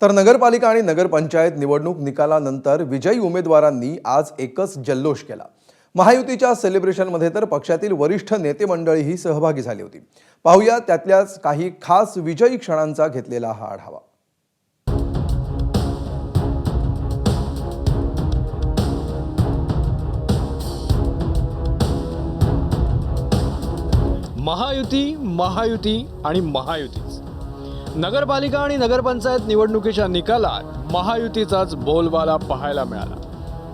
तर नगरपालिका आणि नगरपंचायत निवडणूक निकालानंतर विजयी उमेदवारांनी आज एकच जल्लोष केला। महायुतीच्या सेलिब्रेशनमध्ये तर पक्षातील वरिष्ठ नेते मंडळीही सहभागी झाली होती। पाहूया त्यातल्याच काही खास विजयी क्षणांचा घेतलेला हा आढावा। महायुती महायुती आणि महायुतीच। नगरपालिका आणि नगरपंचायत निवडणुकीच्या निकालात महायुतीचाच बोलबाला पाहायला मिळाला।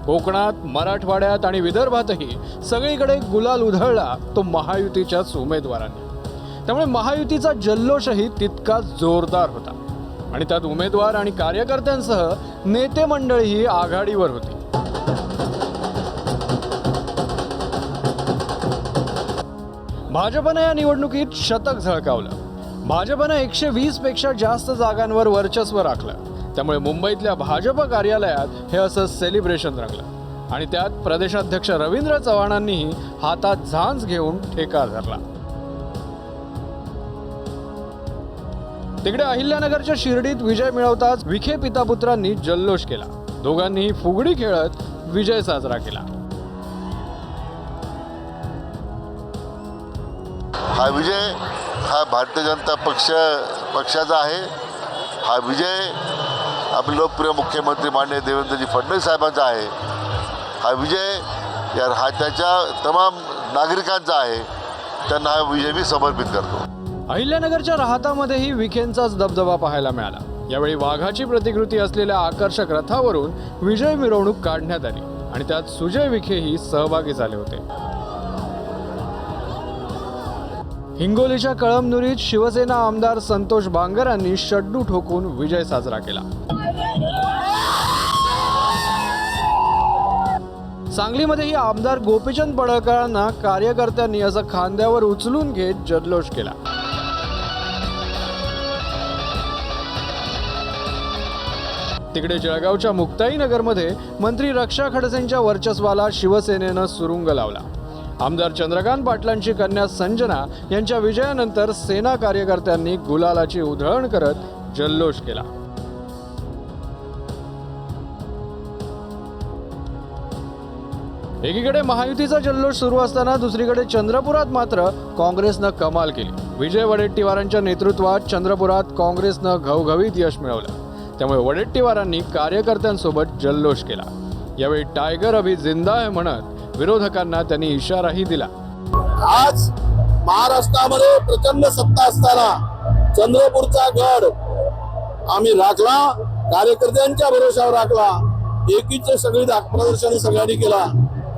कोकणात, मराठवाड्यात आणि विदर्भातही सगळीकडे गुलाल उधळला तो महायुतीच्याच उमेदवारांनी। त्यामुळे महायुतीचा जल्लोषही तितकाच जोरदार होता आणि त्यात उमेदवार आणि कार्यकर्त्यांसह नेते मंडळीही आघाडीवर होती। भाजपने या निवडणुकीत शतक झळकावलं। भाजपने 120 पेक्षा जास्त जागांवर वर्चस्व राखलं। त्यामुळे मुंबईतल्या भाजप कार्यालयात हे असं सेलिब्रेशन रंगलं आणि त्यात प्रदेशाध्यक्ष रवींद्र चव्हाणांनीही हातात झांज घेऊन ठेका धरला। तिकडे अहिल्यानगरच्या शिर्डीत विजय मिळवताच विखे पितापुत्रांनी जल्लोष केला। दोघांनीही फुगडी खेळत विजय साजरा केला। हा विजय भारतीय जनता पक्षाचा आहे। हा विजय आपले लोकप्रिय मुख्यमंत्री माननीय देवेंद्रजी फडणवीस साहेबांचा आहे। हा विजय हा त्याच्या तमाम नागरिकांचा आहे। त्यांना हा विजय मी समर्पित करतो। अहिल्यानगरच्या राहतामध्येही विखेंचाच दबदबा पाहायला मिळाला। यावेळी वाघाची प्रतिकृती असलेल्या आकर्षक रथावरून विजय मिरवणूक काढण्यात आली आणि त्यात सुजय विखेही सहभागी झाले होते। हिंगोलीच्या कळमनुरीत शिवसेना आमदार संतोष बांगरांनी शड्डू ठोकून विजय साजरा केला। सांगलीमध्येही आमदार गोपीचंद पडळकरांना कार्यकर्त्यांनी असं खांद्यावर उचलून घेत जल्लोष केला। तिकडे जळगावच्या मुक्ताईनगरमध्ये मंत्री रक्षा खडसेंच्या वर्चस्वाला शिवसेनेनं सुरुंग लावला। आमदार चंद्रकांत पाटलांची कन्या संजना यांच्या विजयानंतर सेना कार्यकर्त्यांनी गुलालाची उधळण करत जल्लोष केला। एकीकडे महायुतीचा जल्लोष सुरू असताना दुसरीकडे चंद्रपुरात मात्र काँग्रेसनं कमाल केली। विजय वडेट्टीवारांच्या नेतृत्वात चंद्रपुरात काँग्रेसनं घवघवीत यश मिळवलं। त्यामुळे वडेट्टीवारांनी कार्यकर्त्यांसोबत जल्लोष केला। यावेळी टायगर अभी जिंदा है म्हणत विरोधकांना त्यांनी इशाराही दिला। आज महाराष्ट्रामध्ये प्रचंड सत्ता असताना चंद्रपूरचा गड आम्ही राखला, कार्यकर्त्यांच्या भरोशावर राखला। एकीचे सगळी प्रदर्शन सगळ्यांनी केला।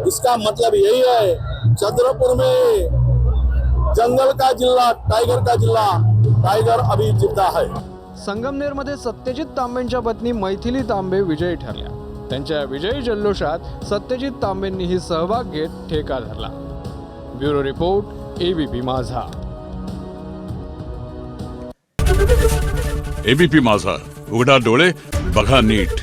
इसका मतलब यही है, चंद्रपुर में जंगल का जिल्हा, टाइगर का जिल्हा, टाइगर अभी जिंदा है। संगमनेरमध्ये सत्यजित तांबेंच्या पत्नी मैथिली तांबे विजयी ठरल्या। त्यांच्या विजयी जल्लोषात सत्यजित तांबेंनीही सहभाग घेत ठेका धरला। ब्युरो रिपोर्ट, एबीपी माझा। एबीपी माझा, उघडा डोळे बघा नीट।